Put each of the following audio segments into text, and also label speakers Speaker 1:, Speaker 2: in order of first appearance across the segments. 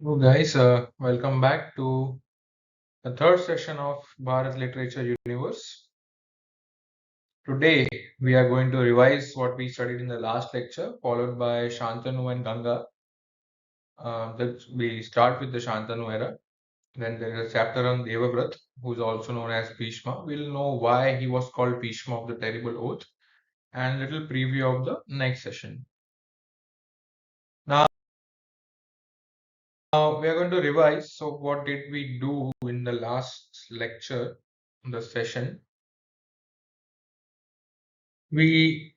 Speaker 1: Hello guys, welcome back to the third session of Bharat Literature Universe. Today we are going to revise what we studied in the last lecture, followed by Shantanu and Ganga. We start with the Shantanu era. Then there is a chapter on Devavrat, who is also known as Bhishma. We'll know why he was called Bhishma of the Terrible Oath, and little preview of the next session. Now, we are going to revise. So, what did we do in the last lecture, the session? We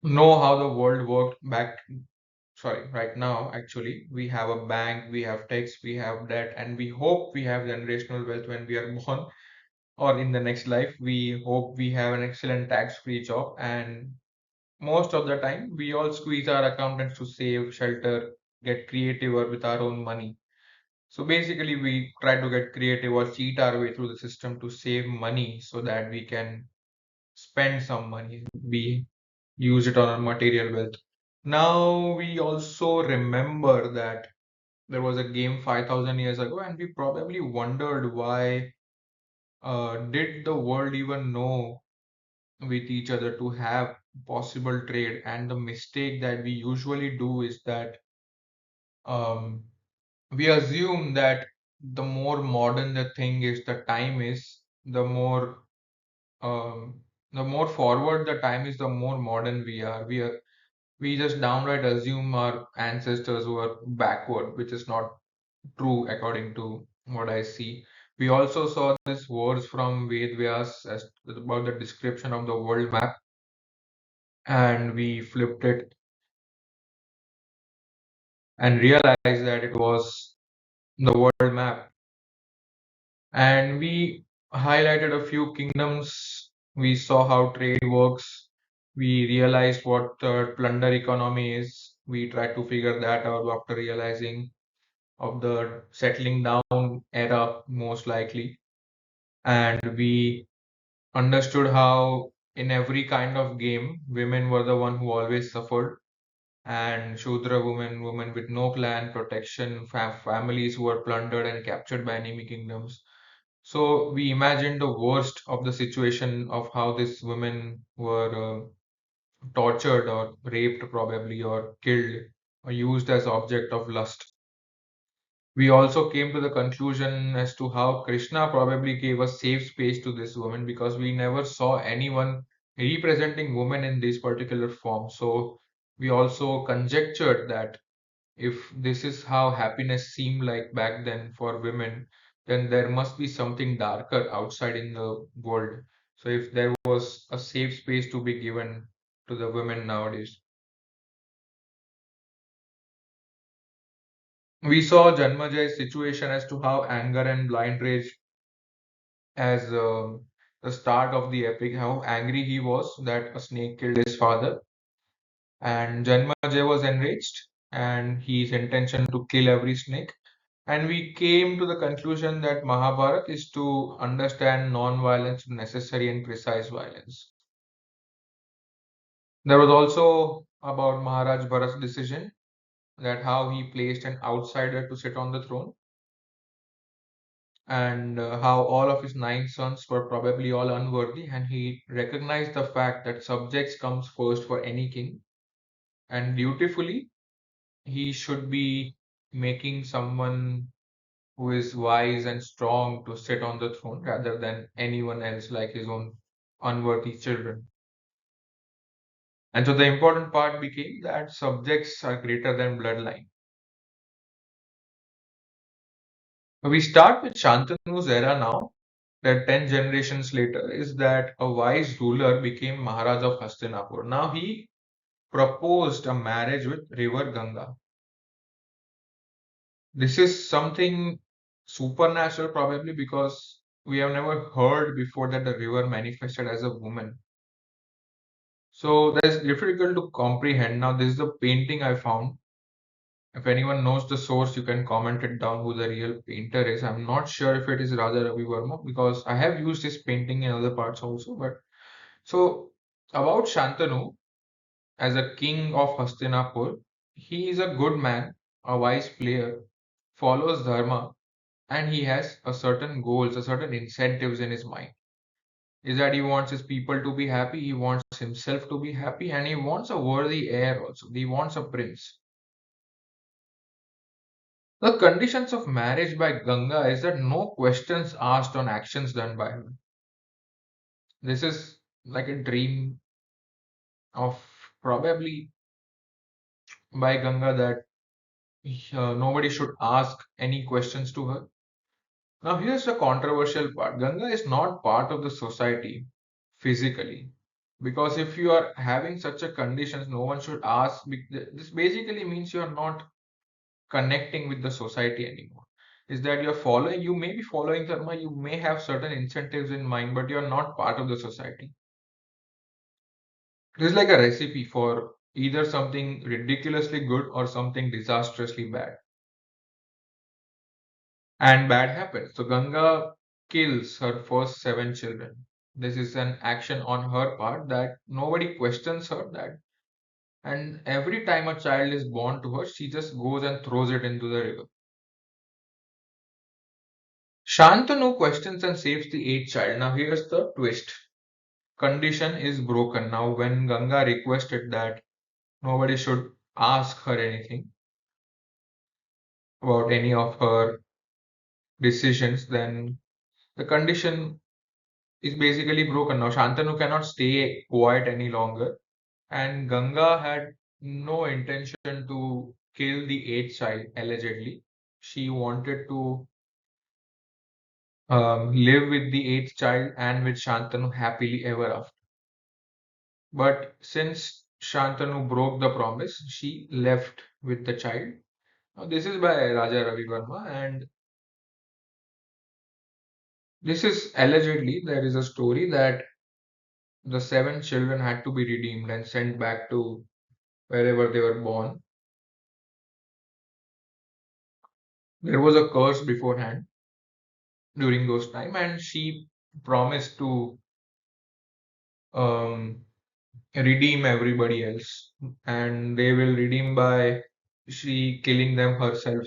Speaker 1: know how the world worked right now. Actually, we have a bank, we have tax, we have debt, and we hope we have generational wealth when we are born or in the next life. We hope we have an excellent tax-free job, and most of the time we all squeeze our accountants to save, shelter, get creative or with our own money. So basically we try to get creative or cheat our way through the system to save money so that we can spend some money. We use it on our material wealth. Now we also remember that there was a game 5,000 years ago, and we probably wondered why did the world even know with each other to have possible trade. And the mistake that we usually do is that um, we assume that the more modern the thing is, the time is, um, the more forward the time is, the more modern we are. We just downright assume our ancestors were backward, which is not true according to what I see. We also saw this words from Ved Vyas as about the description of the world map, and we flipped it and realized that it was the world map. And we highlighted a few kingdoms. We saw how trade works. We realized what the plunder economy is. We tried to figure that out after realizing of the settling down era, most likely. And we understood how in every kind of game, women were the one who always suffered. And Shudra women, women with no clan protection, families who were plundered and captured by enemy kingdoms. So we imagined the worst of the situation of how these women were tortured or raped, probably, or killed, or used as object of lust. We also came to the conclusion as to how Krishna probably gave a safe space to this woman because we never saw anyone representing women in this particular form. So we also conjectured that if this is how happiness seemed like back then for women, then there must be something darker outside in the world. So if there was a safe space to be given to the women nowadays. We saw Janmajay's situation as to how anger and blind rage as the start of the epic, how angry he was that a snake killed his father. And Janmajay was enraged and his intention to kill every snake. And we came to the conclusion that Mahabharat is to understand non-violence, necessary and precise violence. There was also about Maharaj Bharat's decision that how he placed an outsider to sit on the throne and how all of his nine sons were probably all unworthy, and he recognized the fact that subjects comes first for any king, and dutifully he should be making someone who is wise and strong to sit on the throne rather than anyone else like his own unworthy children. And so the important part became that subjects are greater than bloodline. We start with Shantanu's era now, that 10 generations later, is that a wise ruler became Maharaj of Hastinapur. Now he proposed a marriage with river Ganga. This is something supernatural, probably because we have never heard before that the river manifested as a woman. So that's difficult to comprehend. Now, this is the painting I found. If anyone knows the source, you can comment it down who the real painter is. I'm not sure if it is Radha Ravi Verma because I have used this painting in other parts also. But so about Shantanu as a king of Hastinapur, he is a good man, a wise player, follows dharma and he has a certain goals, a certain incentives in his mind. Is that he wants his people to be happy, he wants himself to be happy, and he wants a worthy heir also. He wants a prince. The conditions of marriage by Ganga is that no questions asked on actions done by her. This is like a dream of probably by Ganga that nobody should ask any questions to her. Now, here's the controversial part. Ganga is not part of the society physically. Because if you are having such a conditions, no one should ask. This basically means you are not connecting with the society anymore. Is that you're following, you may be following dharma, you may have certain incentives in mind, but you're not part of the society. This is like a recipe for either something ridiculously good or something disastrously bad. And bad happens. So Ganga kills her first seven children. This is an action on her part that nobody questions her that. And every time a child is born to her, she just goes and throws it into the river. Shantanu questions and saves the eighth child. Now here's the twist. Condition is broken. Now when Ganga requested that nobody should ask her anything about any of her decisions, then the condition is basically broken. Now Shantanu cannot stay quiet any longer, and Ganga had no intention to kill the eighth child allegedly. She wanted to live with the eighth child and with Shantanu happily ever after. But since Shantanu broke the promise, she left with the child. Now, this is by Raja Ravi Verma, and this is allegedly there is a story that the seven children had to be redeemed and sent back to wherever they were born. There was a curse beforehand during those time, and she promised to um, redeem everybody else, and they will redeem by she killing them herself.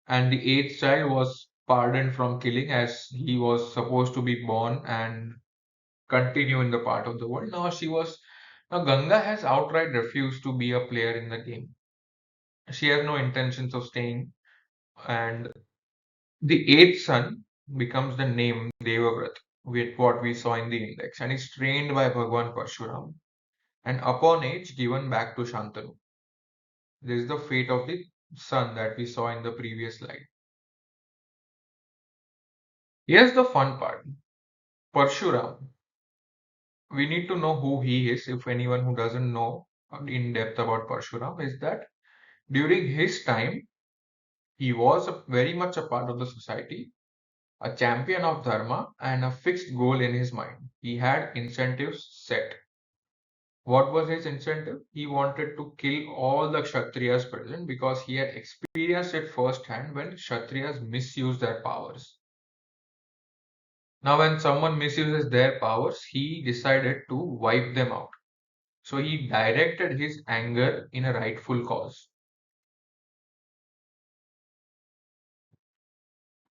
Speaker 1: And the eighth child was pardoned from killing as he was supposed to be born and continue in the part of the world. Now Ganga has outright refused to be a player in the game. She has no intentions of staying, and the eighth son becomes the name Devavrat, with what we saw in the index, and is trained by Bhagwan Parshuram, and upon age given back to Shantanu. This is the fate of the son that we saw in the previous slide. Here's the fun part. Parshuram, we need to know who he is. If anyone who doesn't know in depth about Parshuram, is that during his time, he was very much a part of the society, a champion of dharma, and a fixed goal in his mind. He had incentives set. What was his incentive? He wanted to kill all the Kshatriyas present because he had experienced it firsthand when Kshatriyas misused their powers. Now, when someone misuses their powers, he decided to wipe them out. So he directed his anger in a rightful cause.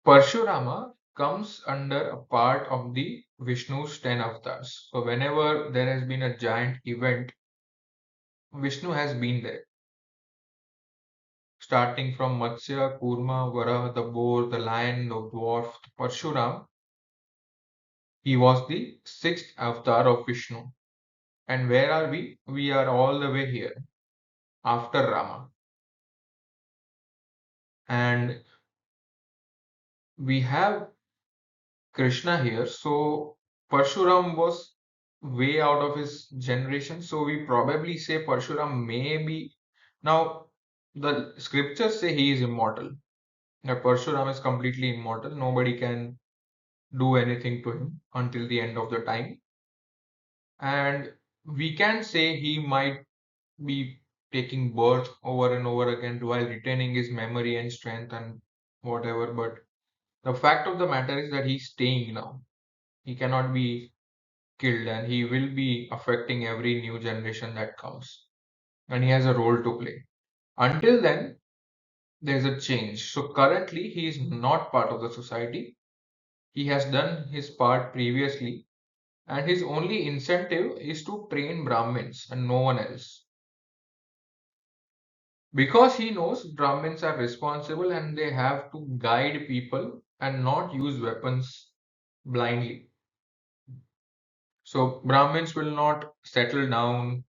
Speaker 1: Parshurama comes under a part of the Vishnu's 10 avatars. So whenever there has been a giant event, Vishnu has been there. Starting from Matsya, Kurma, Varaha, the boar, the lion, the dwarf, Parshuram, he was the sixth avatar of Vishnu. And where are we? We are all the way here after Rama. And we have Krishna here. So Parshuram was way out of his generation. So we probably say Parshuram may be. Now, the scriptures say he is immortal. That Parshuram is completely immortal. Nobody can do anything to him until the end of the time. And we can say he might be taking birth over and over again while retaining his memory and strength and whatever. But the fact of the matter is that he's staying now. He cannot be killed and he will be affecting every new generation that comes. And he has a role to play. Until then, there's a change. So currently, he is not part of the society. He has done his part previously, and his only incentive is to train Brahmins and no one else. Because he knows Brahmins are responsible and they have to guide people and not use weapons blindly. So Brahmins will not settle down,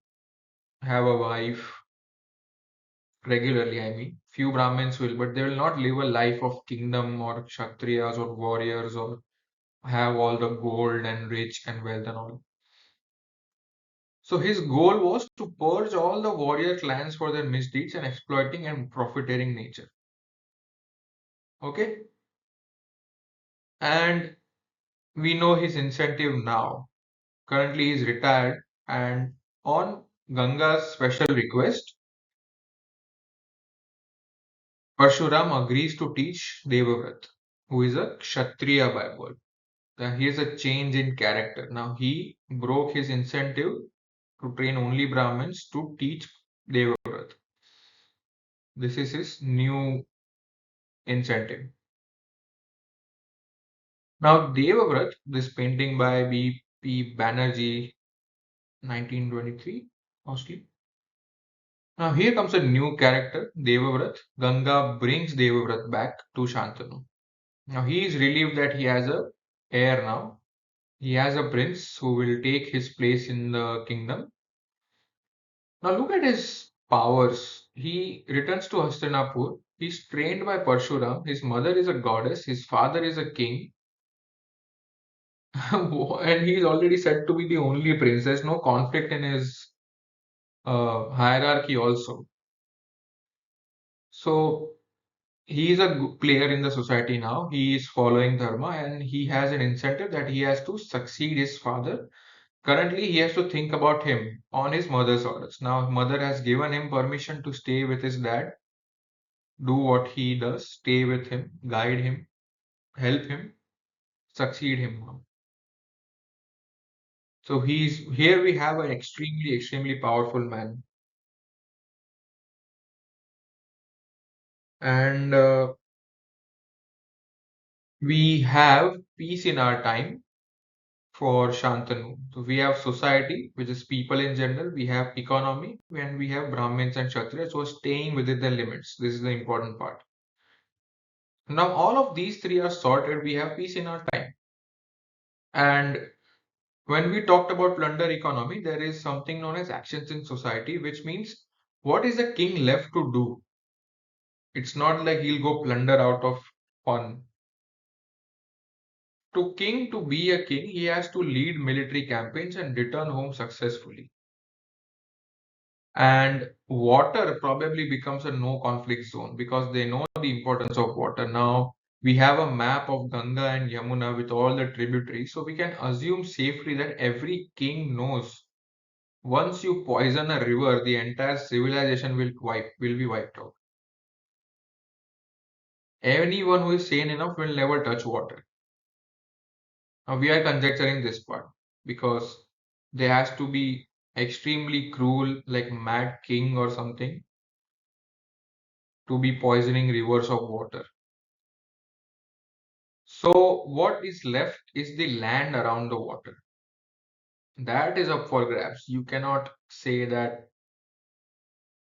Speaker 1: have a wife regularly, I mean. Few Brahmins will, but they will not live a life of kingdom or kshatriyas or warriors or have all the gold and rich and wealth and all. So his goal was to purge all the warrior clans for their misdeeds and exploiting and profiteering nature. Okay? And we know his incentive now. Currently, he is retired, and on Ganga's special request, Parshuram agrees to teach Devavrat, who is a Kshatriya by birth. Here's a change in character. Now, he broke his incentive to train only Brahmins to teach Devavrat. This is his new incentive. Now, Devavrat, this painting by B.P. Banerjee, 1923, mostly. Now, here comes a new character, Devavrat. Ganga brings Devavrat back to Shantanu. Now, he is relieved that he has a heir now. He has a prince who will take his place in the kingdom. Now, look at his powers. He returns to Hastinapur. He's trained by Parshuram. His mother is a goddess. His father is a king. And he's already said to be the only prince. There's no conflict in his hierarchy also. So he is a player in the society now. He is following dharma and he has an incentive that he has to succeed his father. Currently, he has to think about him on his mother's orders. Now, mother has given him permission to stay with his dad, do what he does, stay with him, guide him, help him, succeed him now. So he's here. We have an extremely powerful man, and we have peace in our time for Shantanu. So we have society, which is people in general, we have economy, and we have Brahmins and Kshatriyas who are staying within the limits. This is the important part. Now, all of these three are sorted, we have peace in our time. And when we talked about plunder economy, there is something known as actions in society, which means what is the king left to do? It's not like he'll go plunder out of fun. To be a king, he has to lead military campaigns and return home successfully. And water probably becomes a no conflict zone because they know the importance of water. Now we have a map of Ganga and Yamuna with all the tributaries, so we can assume safely that every king knows once you poison a river, the entire civilization will be wiped out. Anyone who is sane enough will never touch water. Now we are conjecturing this part because there has to be extremely cruel, like mad king or something, to be poisoning rivers of water. So what is left is the land around the water. That is up for grabs. You cannot say that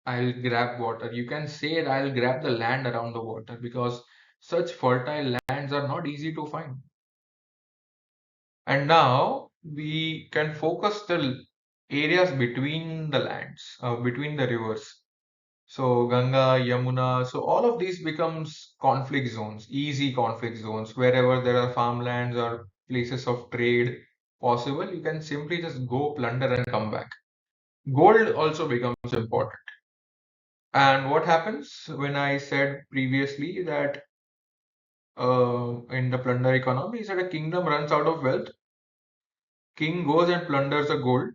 Speaker 1: I'll grab water. You can say that I'll grab the land around the water because such fertile lands are not easy to find. And now we can focus the areas between the lands, between the rivers. So Ganga, Yamuna, so all of these becomes conflict zones, easy conflict zones. Wherever there are farmlands or places of trade possible, you can simply just go plunder and come back. Gold also becomes important. And what happens when I said previously that in the plunder economy, is that a kingdom runs out of wealth, king goes and plunders the gold.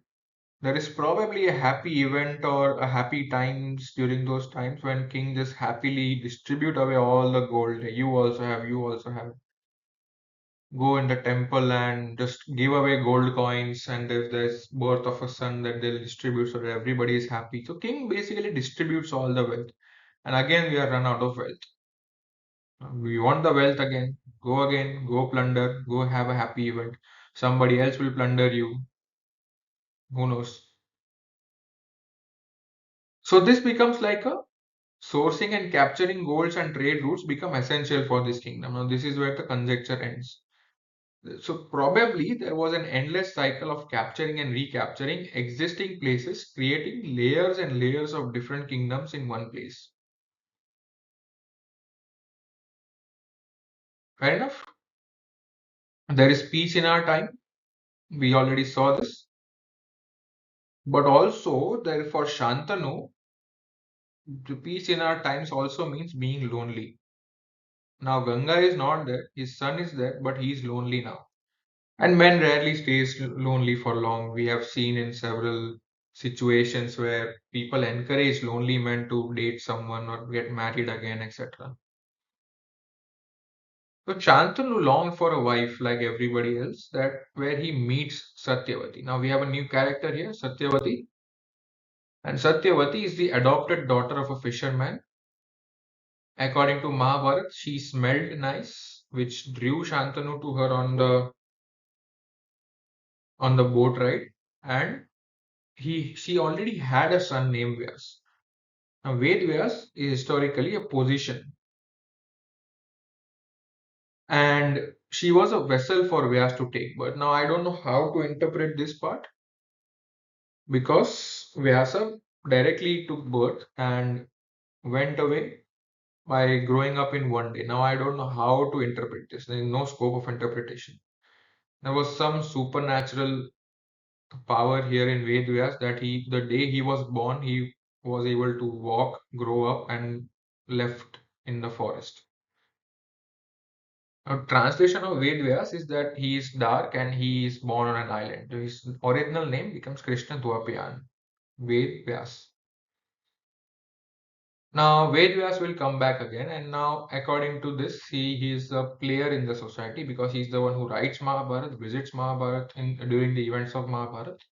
Speaker 1: There is probably a happy event or a happy times during those times when king just happily distribute away all the gold. You also have, you also have. Go in the temple and just give away gold coins, and if there's birth of a son, that they'll distribute so that everybody is happy. So king basically distributes all the wealth. and again we are run out of wealth. We want the wealth again, go plunder, go have a happy event. Somebody else will plunder you. Who knows? So this becomes like a sourcing and capturing golds and trade routes become essential for this kingdom. Now this is where the conjecture ends. So probably there was an endless cycle of capturing and recapturing existing places, creating layers and layers of different kingdoms in one place. Fair enough? There is peace in our time. We already saw this. But also, there for Shantanu, the peace in our times also means being lonely. Now Ganga is not there, his son is there, but he is lonely now. And men rarely stays lonely for long. We have seen in several situations where people encourage lonely men to date someone or get married again, etc. So Shantanu longed for a wife like everybody else, that where he meets Satyavati. Now we have a new character here, Satyavati, and Satyavati is the adopted daughter of a fisherman. According to Mahabharat, she smelled nice, which drew Shantanu to her on the boat ride, and she already had a son named Vyas. Now Ved Vyas is historically a position, and she was a vessel for Vyas to take birth. Now I don't know how to interpret this part because Vyasa directly took birth and went away by growing up in one day. Now I don't know how to interpret this. There is no scope of interpretation. There was some supernatural power here in Ved Vyas that the day he was born, he was able to walk, grow up, and left in the forest. A translation of Ved Vyas is that he is dark and he is born on an island. His original name becomes Krishna Dwapayan, Ved Vyas. Now Ved Vyas will come back again, and now according to this, he is a player in the society because he's the one who writes Mahabharat, visits Mahabharat during the events of Mahabharat.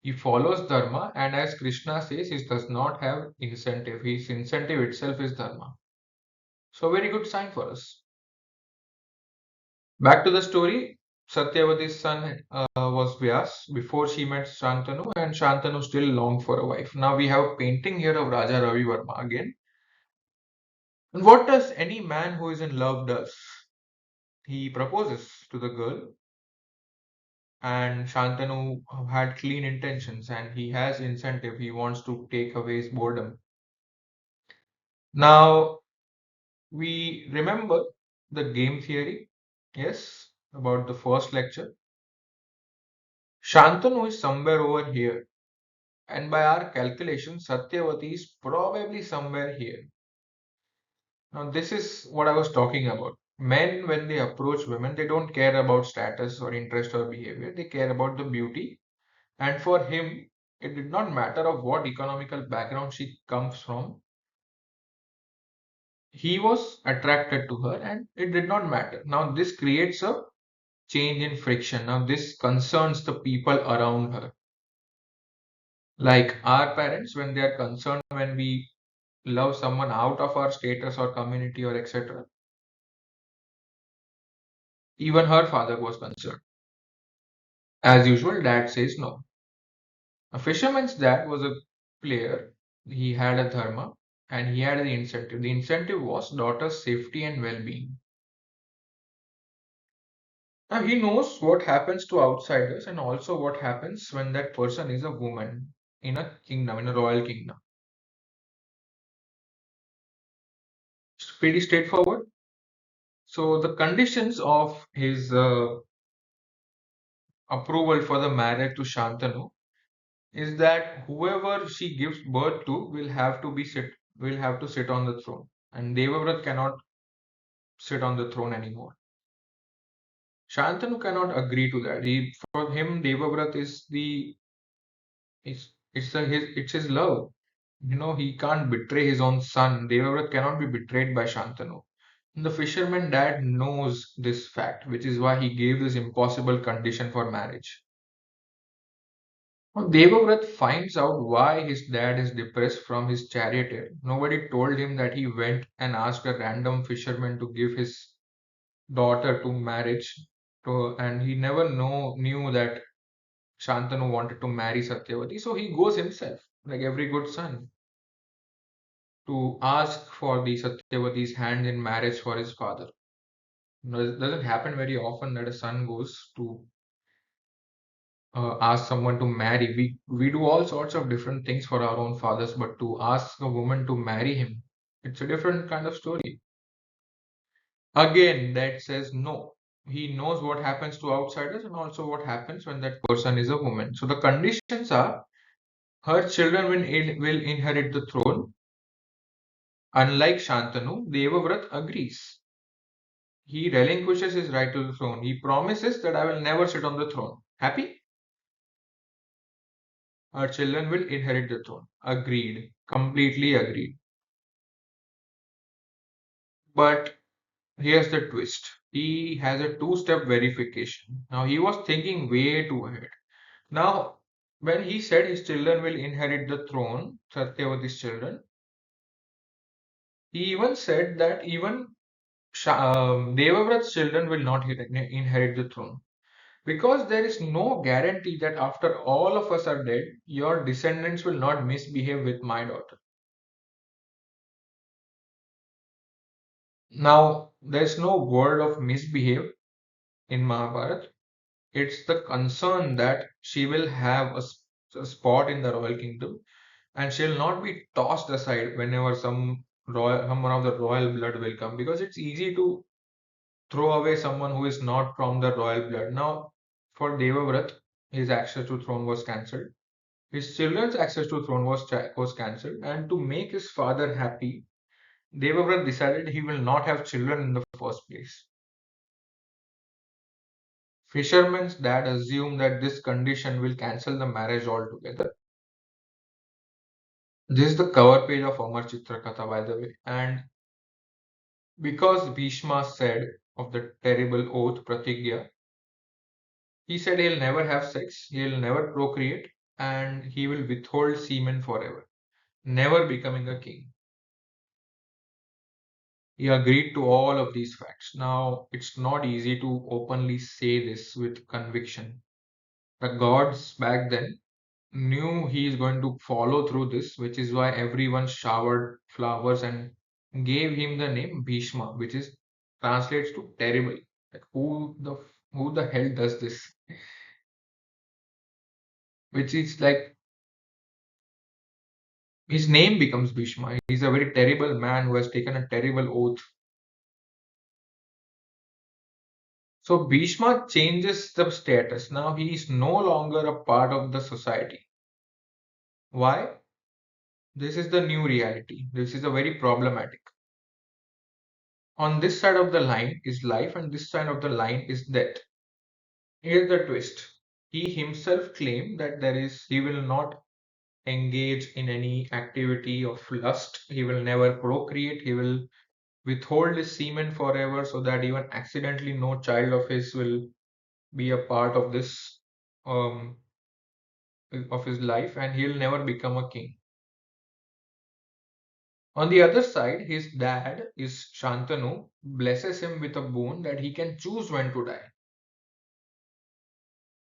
Speaker 1: He follows dharma, and as Krishna says, he does not have incentive. His incentive itself is dharma. So very good sign for us. Back to the story. Satyavati's son was Vyas before she met Shantanu, and Shantanu still longed for a wife. Now we have a painting here of Raja Ravi Verma again. And what does any man who is in love does? He proposes to the girl, and Shantanu had clean intentions, and he has incentive. He wants to take away his boredom. Now we remember the game theory, yes, about the first lecture. Shantanu is somewhere over here, and by our calculation, Satyavati is probably somewhere here. Now, this is what I was talking about. Men, when they approach women, they don't care about status or interest or behavior, they care about the beauty. And for him, it did not matter of what economical background she comes from. He was attracted to her, and it did not matter. Now, this creates a change in friction. Now, this concerns the people around her. Like our parents, when they are concerned when we love someone out of our status or community or etc. Even her father was concerned. As usual, dad says no. A fisherman's dad was a player. He had a dharma and he had the incentive. The incentive was daughter's safety and well being. Now he knows what happens to outsiders and also what happens when that person is a woman in a kingdom, in a royal kingdom. It's pretty straightforward. So the conditions of his approval for the marriage to Shantanu is that whoever she gives birth to will have to sit on the throne, and Devavrat cannot sit on the throne anymore. Shantanu cannot agree to that. For him, Devavrat is it's his love. You know, he can't betray his own son. Devavrat cannot be betrayed by Shantanu. And the fisherman dad knows this fact, which is why he gave this impossible condition for marriage. Well, Devavrat finds out why his dad is depressed from his charioteer. Nobody told him that he went and asked a random fisherman to give his daughter to marriage, and he never knew that Shantanu wanted to marry Satyavati. So he goes himself, like every good son, to ask for the Satyavati's hand in marriage for his father. It doesn't happen very often that a son goes to ask someone to marry. We do all sorts of different things for our own fathers, but to ask a woman to marry him, it's a different kind of story. Again, that says no. He knows what happens to outsiders and also what happens when that person is a woman. So the conditions are her children will inherit the throne. Unlike Shantanu, Devavrat agrees. He relinquishes his right to the throne. He promises that I will never sit on the throne. Happy? Our children will inherit the throne. Agreed. Completely agreed. But here's the twist. He has a two-step verification. Now he was thinking way too ahead. Now, when he said his children will inherit the throne, Satyavati's children, he even said that even Devavrat's children will not inherit the throne. Because there is no guarantee that after all of us are dead, your descendants will not misbehave with my daughter. Now, there's no word of misbehave in Mahabharat. It's the concern that she will have a spot in the royal kingdom and she'll not be tossed aside whenever someone of the royal blood will come, because it's easy to throw away someone who is not from the royal blood. Now, for Devavrat, his access to throne was cancelled. His children's access to throne was cancelled, and to make his father happy, Devavrat decided he will not have children in the first place. Fisherman's dad assumed that this condition will cancel the marriage altogether. This is the cover page of Amar Chitrakatha, by the way. And because Bhishma said of the terrible oath Pratigya, he said he'll never have sex, he'll never procreate, and he will withhold semen forever, never becoming a king. He agreed to all of these facts. Now, it's not easy to openly say this with conviction. The gods back then knew he is going to follow through this, which is why everyone showered flowers and gave him the name Bhishma, which is translates to terrible. Like who the hell does this? Which is like his name becomes Bhishma. He's a very terrible man who has taken a terrible oath. So Bhishma changes the status. Now he is no longer a part of the society. Why? This is the new reality. This is a very problematic. On this side of the line is life, and this side of the line is death. Here's the twist. He himself claimed that he will not engage in any activity of lust. He will never procreate. He will withhold his semen forever so that even accidentally no child of his will be a part of this um, of his life, and he'll never become a king. On the other side, his dad is Shantanu, blesses him with a boon that he can choose when to die.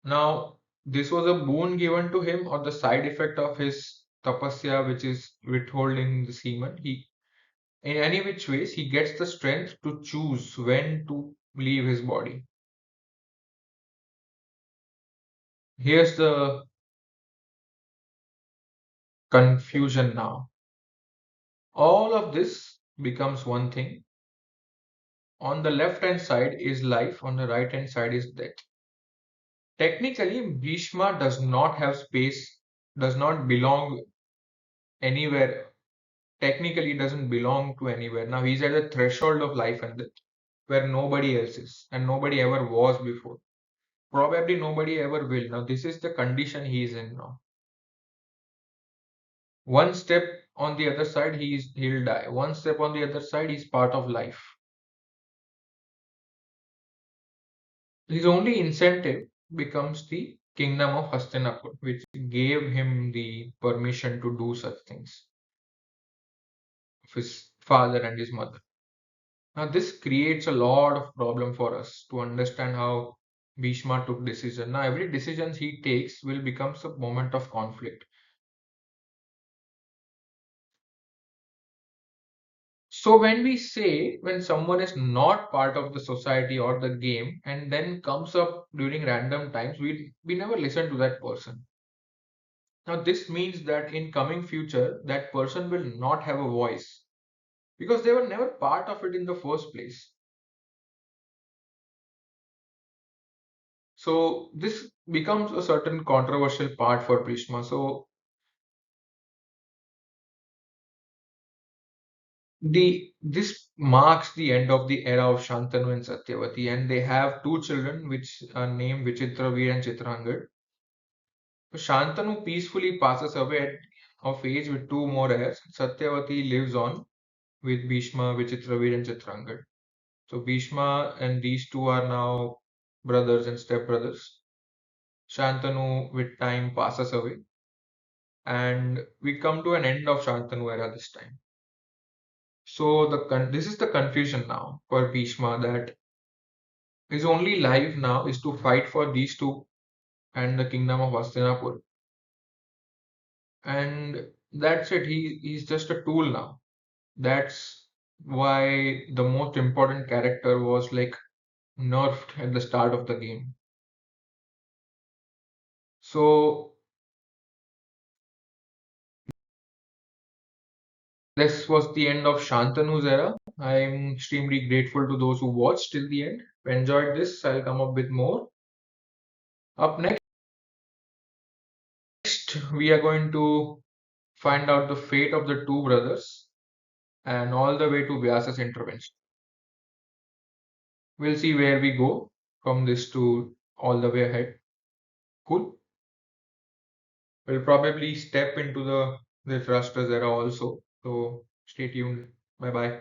Speaker 1: Now, this was a boon given to him or the side effect of his tapasya, which is withholding the semen. In any which ways, he gets the strength to choose when to leave his body. Here's the confusion now. All of this becomes one thing. On the left hand side is life, on the right hand side is death. Technically, Bhishma does not have space, does not belong anywhere. Technically, doesn't belong to anywhere. Now he's at the threshold of life and death, where nobody else is, and nobody ever was before. Probably nobody ever will. Now this is the condition he is in now. One step on the other side, he'll die. One step on the other side, he's part of life. His only incentive becomes the kingdom of Hastinapur, which gave him the permission to do such things of his father and his mother. Now, this creates a lot of problem for us to understand how Bhishma took decision. Now, every decision he takes will becomes a moment of conflict. So when we say when someone is not part of the society or the game and then comes up during random times, we never listen to that person. Now this means that in coming future, that person will not have a voice because they were never part of it in the first place. So this becomes a certain controversial part for Bhishma. So the this marks the end of the era of Shantanu and Satyavati, and they have two children which are named Vichitraveer and Chitrangad. So Shantanu peacefully passes away of age with two more heirs. Satyavati lives on with Bhishma, Vichitraveer, and Chitrangad. So Bhishma and these two are now brothers and stepbrothers. Shantanu with time passes away, and we come to an end of Shantanu era this time. So this is the confusion now for Bhishma that his only life now is to fight for these two and the kingdom of Hastinapur, and that's it. He's just a tool now. That's why the most important character was like nerfed at the start of the game. So this was the end of Shantanu's era. I'm extremely grateful to those who watched till the end. If you enjoyed this, I'll come up with more. Up next, we are going to find out the fate of the two brothers and all the way to Vyasa's intervention. We'll see where we go from this to all the way ahead. Cool. We'll probably step into the Dhritarashtra's era also. So stay tuned. Bye bye.